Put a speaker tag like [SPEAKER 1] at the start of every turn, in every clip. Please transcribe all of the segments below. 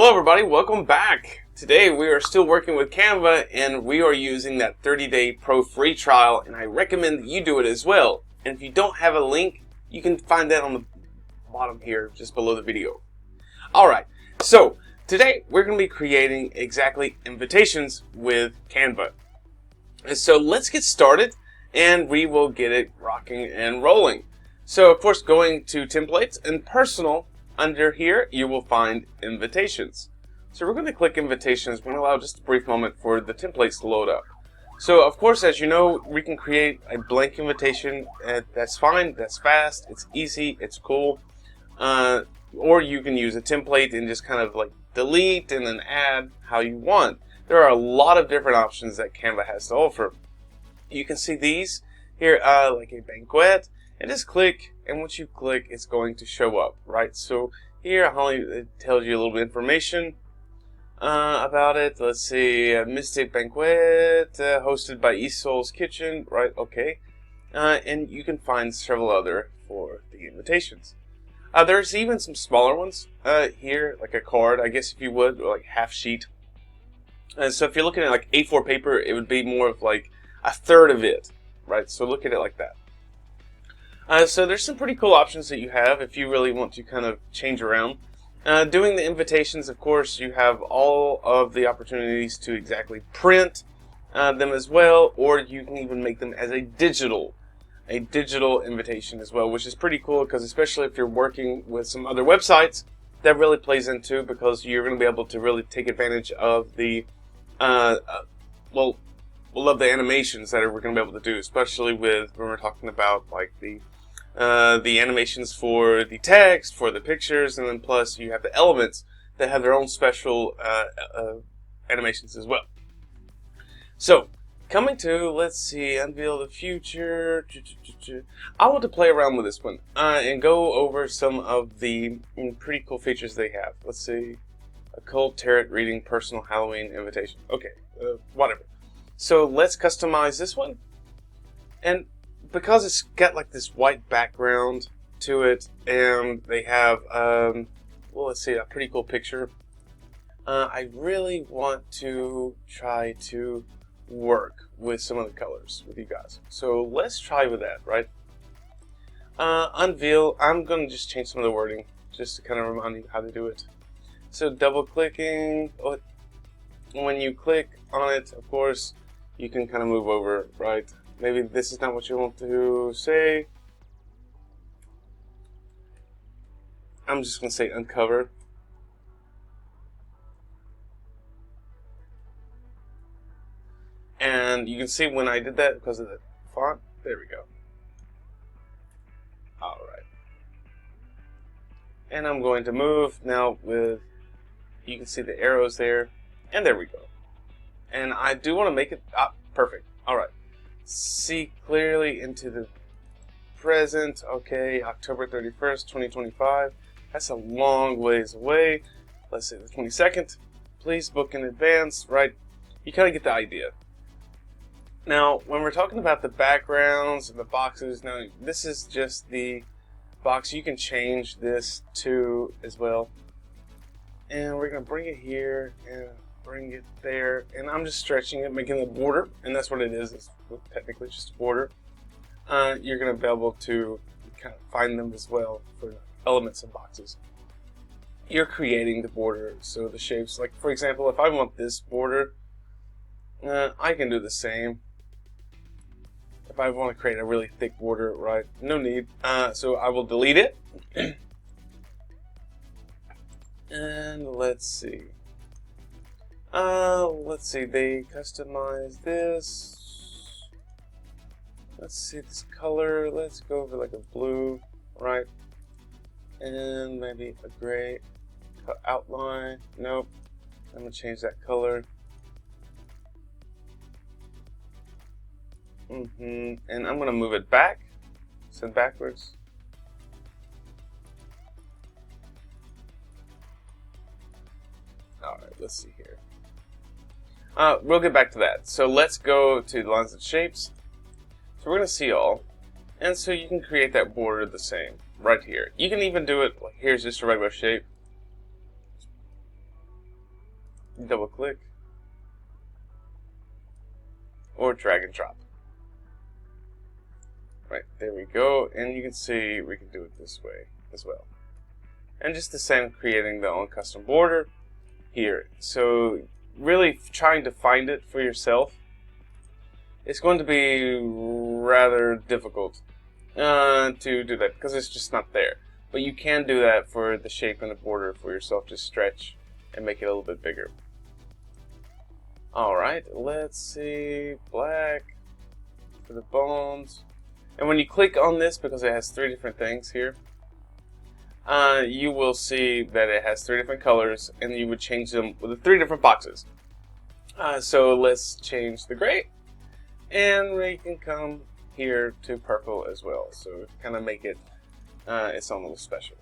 [SPEAKER 1] Hello everybody, welcome back. Today we are still working with Canva and we are using that 30-day pro free trial, and I recommend that you do it as well. And if you don't have a link, you can find that on the bottom here just below the video. Alright, so today we're going to be creating exactly invitations with Canva. And so let's get started and we will get it rocking and rolling. So of course, going to templates and personal, under here you will find invitations. So we're going to click invitations. We're going to allow just a brief moment for the templates to load up. So of course, as you know, we can create a blank invitation. That's fine, that's fast, it's easy, it's cool. Or you can use a template and just kind of like delete and then add how you want. There are a lot of different options that Canva has to offer. You can see these here, like a banquet, and just click, and once you click, it's going to show up, right? So here, it tells you a little bit of information about it. Let's see, Mystic Banquet, hosted by Isol's Kitchen, right? Okay, and you can find several other for the invitations. There's even some smaller ones here, like a card, I guess if you would, or like half sheet. And so if you're looking at like A4 paper, it would be more of like a third of it, right? So look at it like that. So there's some pretty cool options that you have if you really want to kind of change around. Doing the invitations, of course, you have all of the opportunities to exactly print them as well, or you can even make them as a digital invitation as well, which is pretty cool because especially if you're working with some other websites, that really plays into, because you're going to be able to really take advantage of the love the animations that we're going to be able to do, especially with when we're talking about like the animations for the text, for the pictures, and then plus you have the elements that have their own special animations as well. So, coming to, let's see, unveil the future. I want to play around with this one and go over some of the pretty cool features they have. Let's see, occult tarot reading, personal Halloween invitation. Okay, whatever. So let's customize this one, and because it's got like this white background to it, and they have, well, let's see, a pretty cool picture. I really want to try to work with some of the colors with you guys. So let's try with that, right? Unveil, I'm going to just change some of the wording just to kind of remind you how to do it. So double clicking, when you click on it, of course, you can kind of move over, right? Maybe this is not what you want to say. I'm just going to say uncover. And you can see when I did that, because of the font, there we go. Alright. And I'm going to move now with, you can see the arrows there, and there we go. And I do want to make it, perfect. Alright. See clearly into the present. Okay, October 31st, 2025. That's a long ways away. Let's say the 22nd. Please book in advance, right? You kind of get the idea. Now, when we're talking about the backgrounds and the boxes, now this is just the box. You can change this to as well. And we're going to bring it here and bring it there. And I'm just stretching it, making a border. And that's what it is. It's technically just a border. You're going to be able to kind of find them as well for elements and boxes. You're creating the border, so the shapes, like for example, if I want this border, I can do the same. If I want to create a really thick border, right, no need. So I will delete it. And let's see. They customize this. Let's see this color. Let's go over like a blue, right? And maybe a gray outline. Nope. I'm gonna change that color. And I'm gonna move it back. Send backwards. Alright, let's see here. We'll get back to that. So let's go to the lines and shapes. So we're going to see all. And so you can create that border the same right here. You can even do it like here's just a regular shape. double click, or drag and drop. Right, there we go, and you can see we can do it this way as well. And just the same, creating the own custom border here. So really trying to find it for yourself, it's going to be rather difficult to do that because it's just not there. But you can do that for the shape and the border for yourself. Just stretch and make it a little bit bigger. Alright, let's see, black for the bones. And when you click on this, because it has 3 different things here, you will see that it has 3 different colors, and you would change them with the 3 different boxes. So let's change the gray, and we can come here to purple as well. So kind of make it its own little special.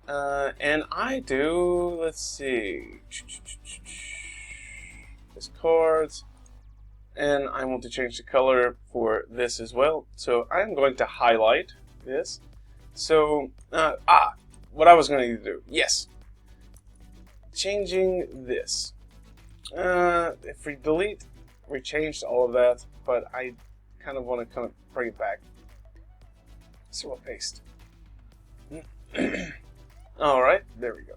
[SPEAKER 1] And I do, let's see, this cards. And I want to change the color for this as well. So I'm going to highlight this. So, what I was going to do, yes. Changing this. If we delete, we changed all of that, but I kind of want to bring it back. So we'll paste. Alright, there we go.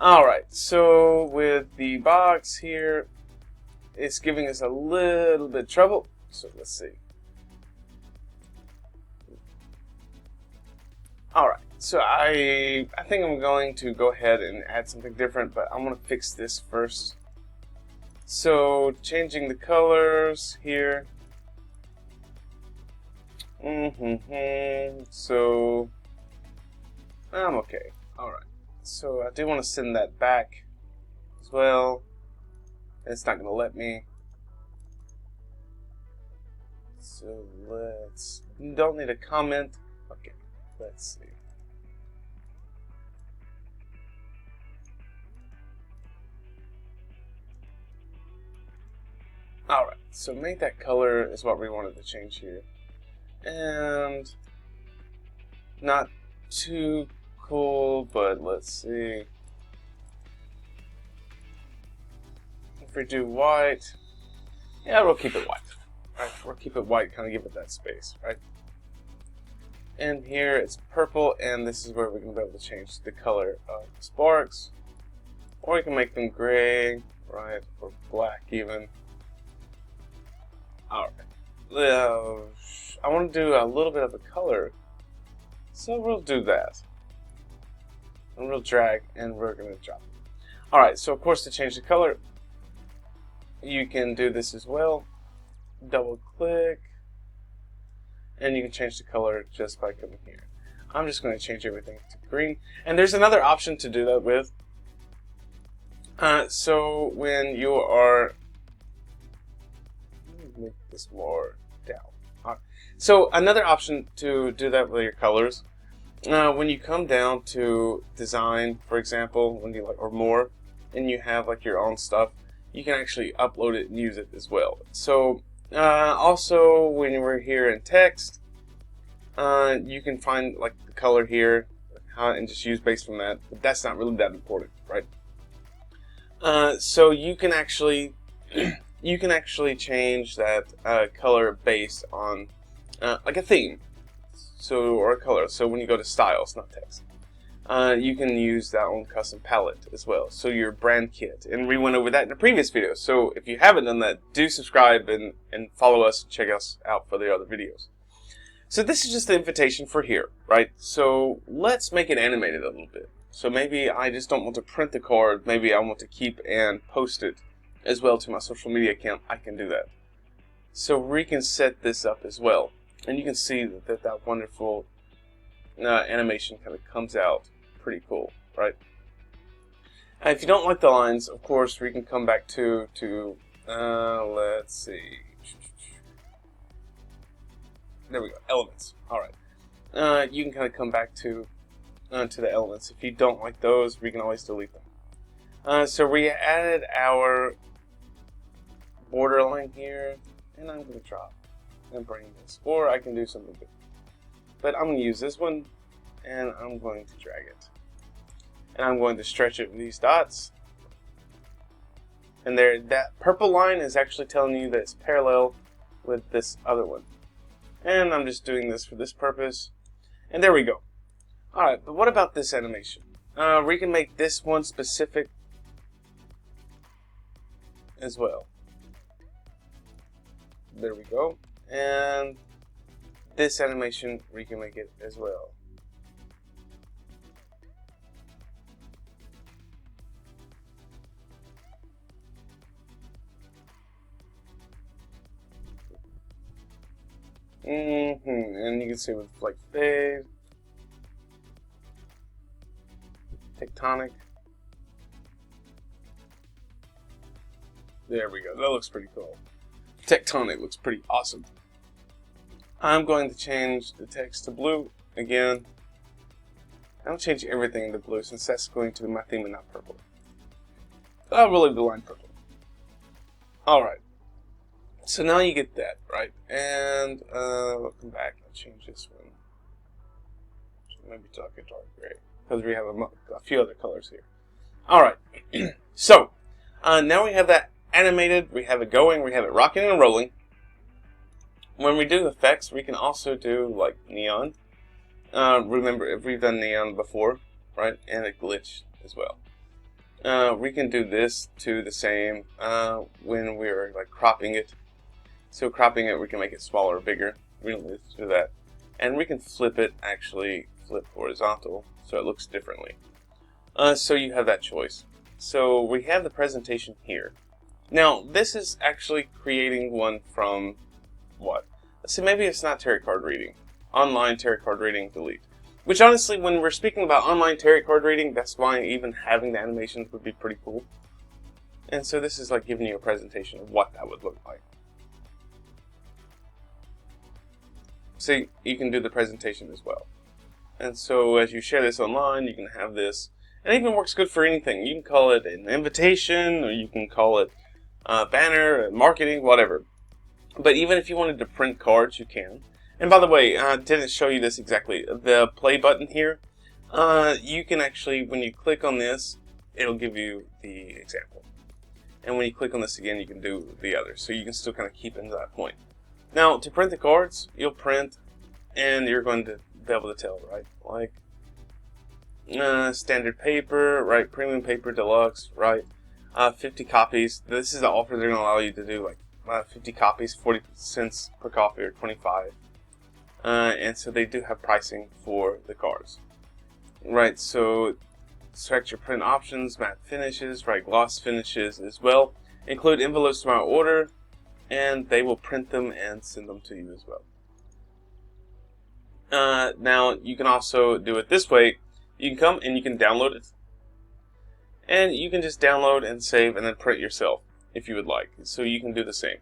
[SPEAKER 1] Alright, so with the box here, it's giving us a little bit of trouble, so let's see. Alright, so I think I'm going to go ahead and add something different, but I'm going to fix this first. So, changing the colors here. So, I'm okay. Alright, so I do want to send that back as well. It's not going to let me. So let's, don't need a comment. Okay, let's see. Alright, so make that color is what we wanted to change here. And not too cool, but let's see. If we do white, yeah, we'll keep it white. Right, we'll keep it white, kind of give it that space, right? And here it's purple, and this is where we're going to be able to change the color of the sparks. Or we can make them gray, right, or black even. Alright. I want to do a little bit of a color, so we'll do that. And we'll drag, and we're going to drop it. Alright, so of course to change the color, you can do this as well. Double click, and you can change the color just by coming here. I'm just going to change everything to green. And there's another option to do that with. So when you are, let me make this more down. Right. So another option to do that with your colors, when you come down to design, for example, when you or more, and you have like your own stuff, you can actually upload it and use it as well. So also when we're here in text, you can find like the color here and just use based on that, but that's not really that important, right? So you can actually change that color based on like a theme, so or a color. So when you go to styles, not text, you can use that own custom palette as well. So your brand kit, and we went over that in a previous video. So if you haven't done that, do subscribe and follow us. Check us out for the other videos. So this is just the invitation for here, right? So let's make it animated a little bit. So maybe I just don't want to print the card. Maybe I want to keep and post it as well to my social media account. I can do that. So we can set this up as well, and you can see that wonderful animation kind of comes out pretty cool, right? And if you don't like the lines, of course, we can come back to let's see. There we go, elements. All right. You can kind of come back to the elements. If you don't like those, we can always delete them. So we added our borderline here, and I'm going to drop and bring this, or I can do something different. But I'm going to use this one, and I'm going to drag it. and I'm going to stretch it with these dots. And there, that purple line is actually telling you that it's parallel with this other one. And I'm just doing this for this purpose. And there we go. Alright, but what about this animation? We can make this one specific as well. There we go. And this animation, we can make it as well. And you can see with like fade, tectonic. There we go. That looks pretty cool. Tectonic looks pretty awesome. I'm going to change the text to blue again. I'll change everything to blue since that's going to be my theme and not purple. I'll really the line purple. Alright. So now you get that, right? And we'll come back and change this one. Maybe dark gray. Because we have a few other colors here. Alright. So, now we have that animated, we have it going, we have it rocking and rolling. When we do effects, we can also do like neon. Remember, if we've done neon before, right? And a glitch as well. We can do this too, the same when we're like cropping it. So cropping it, we can make it smaller or bigger. We don't need to do that. And we can flip it, actually flip horizontal, so it looks differently. So you have that choice. So we have the presentation here. Now, this is actually creating one from what? Let's see, maybe it's not tarot card reading. Online tarot card reading, delete. Which honestly, when we're speaking about online tarot card reading, that's why even having the animations would be pretty cool. And so this is like giving you a presentation of what that would look like. See, you can do the presentation as well. And so as you share this online, you can have this. And it even works good for anything. You can call it an invitation, or you can call it a banner, marketing, whatever. But even if you wanted to print cards, you can. And by the way, I didn't show you this exactly. The play button here, you can actually, when you click on this, it'll give you the example. And when you click on this again, you can do the other. So you can still kind of keep into that point. Now, to print the cards, you'll print, and you're going to be able to tell, right? Like, standard paper, right? Premium paper, deluxe, right? 50 copies. This is the offer they're going to allow you to do, like 50 copies, 40 cents per copy, or 25. And so they do have pricing for the cards. Right, so select your print options, matte finishes, right? Gloss finishes as well. Include envelopes to my order, and they will print them and send them to you as well. Now, you can also do it this way. You can come and you can download it. And you can just download and save and then print yourself if you would like. So you can do the same.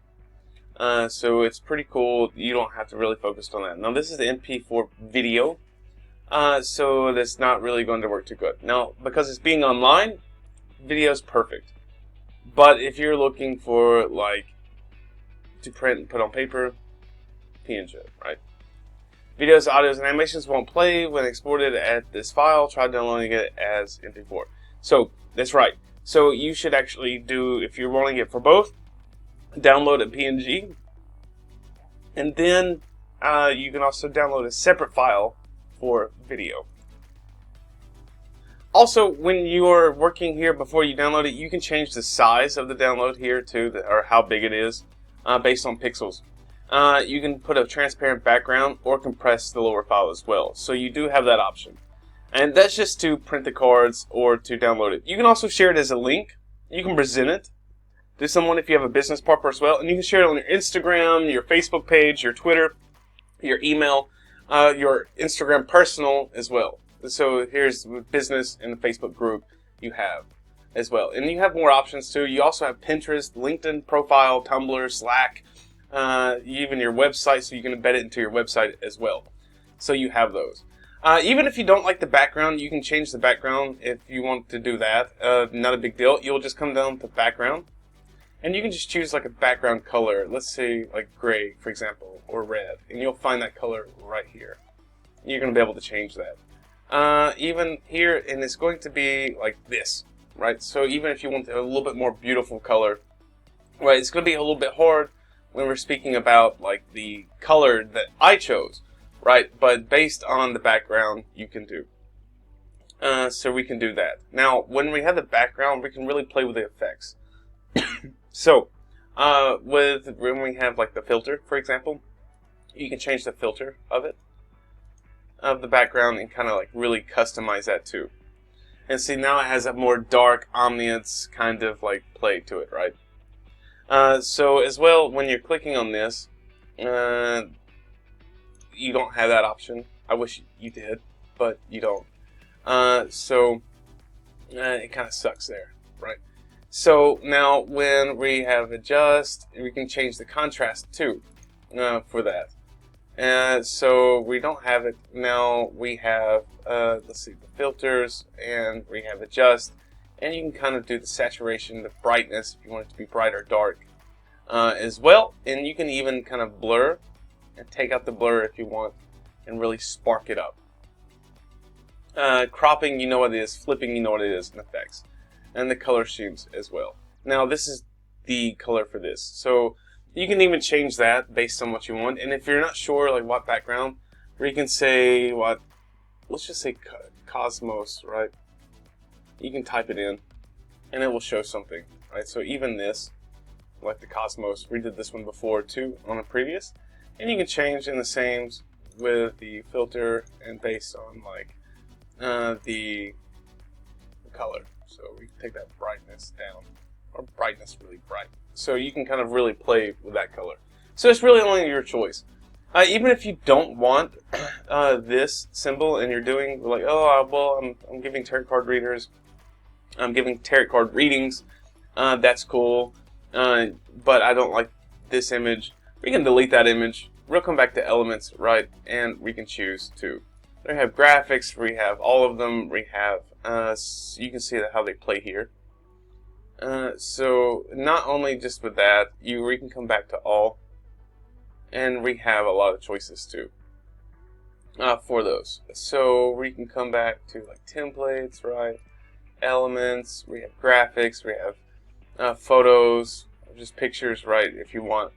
[SPEAKER 1] So it's pretty cool. You don't have to really focus on that. Now, this is the MP4 video. So that's not really going to work too good. Now, because it's being online, video is perfect. But if you're looking for, like, to print and put on paper, PNG, right? Videos, audios, and animations won't play when exported at this file. Try downloading it as MP4. So, that's right. So, you should actually do, if you're wanting it for both, download a PNG. And then, you can also download a separate file for video. Also, when you are working here before you download it, you can change the size of the download here too, or how big it is, based on pixels. You can put a transparent background or compress the lower file as well. So you do have that option. And that's just to print the cards or to download it. You can also share it as a link. You can present it to someone if you have a business partner as well. And you can share it on your Instagram, your Facebook page, your Twitter, your email, your Instagram personal as well. So here's business and the Facebook group you have as well. And you have more options too. You also have Pinterest, LinkedIn profile, Tumblr, Slack, even your website, so you can embed it into your website as well. So you have those. Even if you don't like the background, you can change the background if you want to do that. Not a big deal. You'll just come down to background. And you can just choose like a background color. Let's say like gray, for example, or red. And you'll find that color right here. You're going to be able to change that. even here, and it's going to be like this, right? So even if you want a little bit more beautiful color, right, it's going to be a little bit hard when we're speaking about like the color that I chose, right? But based on the background, you can do. So we can do that. Now, when we have the background, we can really play with the effects. So, when we have like the filter, for example, you can change the filter of it, of the background, and kind of like really customize that too. And see, now it has a more dark ambience kind of like play to it, right? So as well, when you're clicking on this, you don't have that option. I wish you did, but you don't. It kind of sucks there, right? So now when we have adjust, we can change the contrast too, for that. So we don't have it now. We have let's see, the filters, and we have adjust, and you can kind of do the saturation, the brightness if you want it to be bright or dark, as well. And you can even kind of blur and take out the blur if you want, and really spark it up. Cropping, you know what it is. Flipping, you know what it is in effects. And the color schemes as well. Now this is the color for this. So you can even change that based on what you want. And if you're not sure like what background, or you can say what, let's just say Cosmos, right? You can type it in and it will show something, right? So even this, like the Cosmos, we did this one before too on a previous. And you can change in the same with the filter and based on like the color. So we can take that brightness down, or brightness really bright. So you can kind of really play with that color. So it's really only your choice. Even if you don't want this symbol, and you're doing like, oh well, I'm giving tarot card readers, I'm giving tarot card readings. That's cool, but I don't like this image. We can delete that image. We'll come back to elements, right? And we can choose to. We have graphics, we have all of them, we have, you can see how they play here. So not only just with that, we can come back to all, and we have a lot of choices too, for those. So we can come back to like templates, right? Elements, we have graphics, we have photos, just pictures, right, if you want.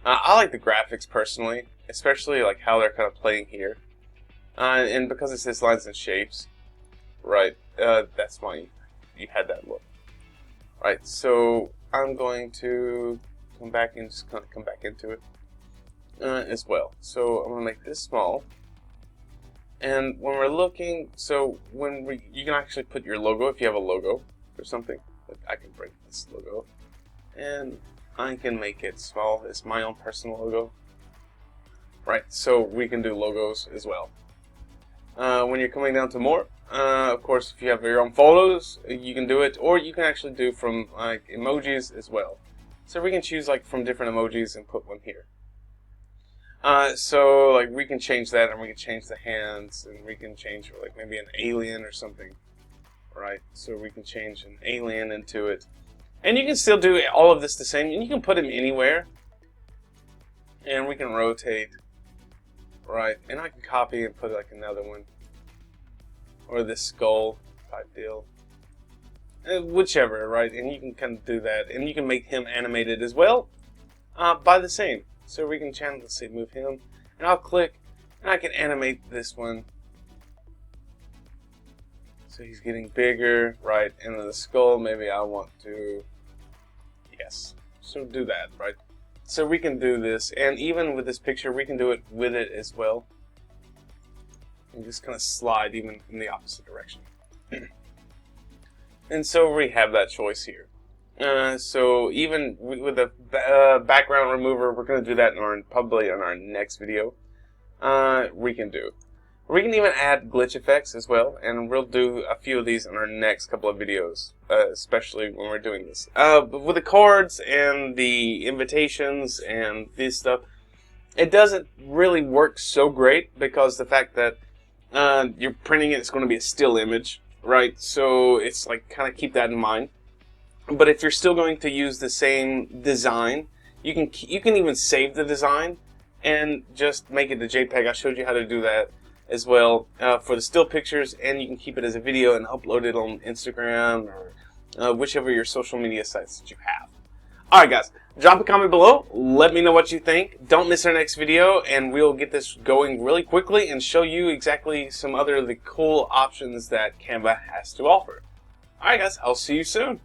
[SPEAKER 1] I like the graphics personally, especially like how they're kind of playing here. And because it says lines and shapes, right, that's why you had that look. Right, so I'm going to come back and just kind of come back into it as well. So I'm going to make this small. And when we're looking, so you can actually put your logo if you have a logo or something. Like I can bring this logo and I can make it small. It's my own personal logo. Right, so we can do logos as well. When you're coming down to more, of course, if you have your own photos, you can do it, or you can actually do from like emojis as well. So we can choose like from different emojis and put one here. So like we can change that, and we can change the hands, and we can change like maybe an alien or something, right? So we can change an alien into it, and you can still do all of this the same, and you can put him anywhere, and we can rotate. Right, and I can copy and put like another one, or this skull type deal, whichever, right? And you can kind of do that, and you can make him animated as well by the same. So we can channel, let's say, move him, and I'll click, and I can animate this one. So he's getting bigger, right? And then the skull, maybe I want to, yes. So do that, right? So we can do this, and even with this picture, we can do it with it as well. And just kind of slide even in the opposite direction. And so we have that choice here. So even with the background remover, we're going to do that probably in our next video. We can do. We can even add glitch effects as well, and we'll do a few of these in our next couple of videos, especially when we're doing this. But with the cards and the invitations and this stuff, it doesn't really work so great because the fact that you're printing it, it's going to be a still image, right? So it's like kind of keep that in mind. But if you're still going to use the same design, you can even save the design and just make it a JPEG. I showed you how to do that. as well for the still pictures, and you can keep it as a video and upload it on Instagram or whichever your social media sites that you have. Alright guys, drop a comment below, let me know what you think. Don't miss our next video, and we'll get this going really quickly and show you exactly some other of the cool options that Canva has to offer. Alright guys, I'll see you soon.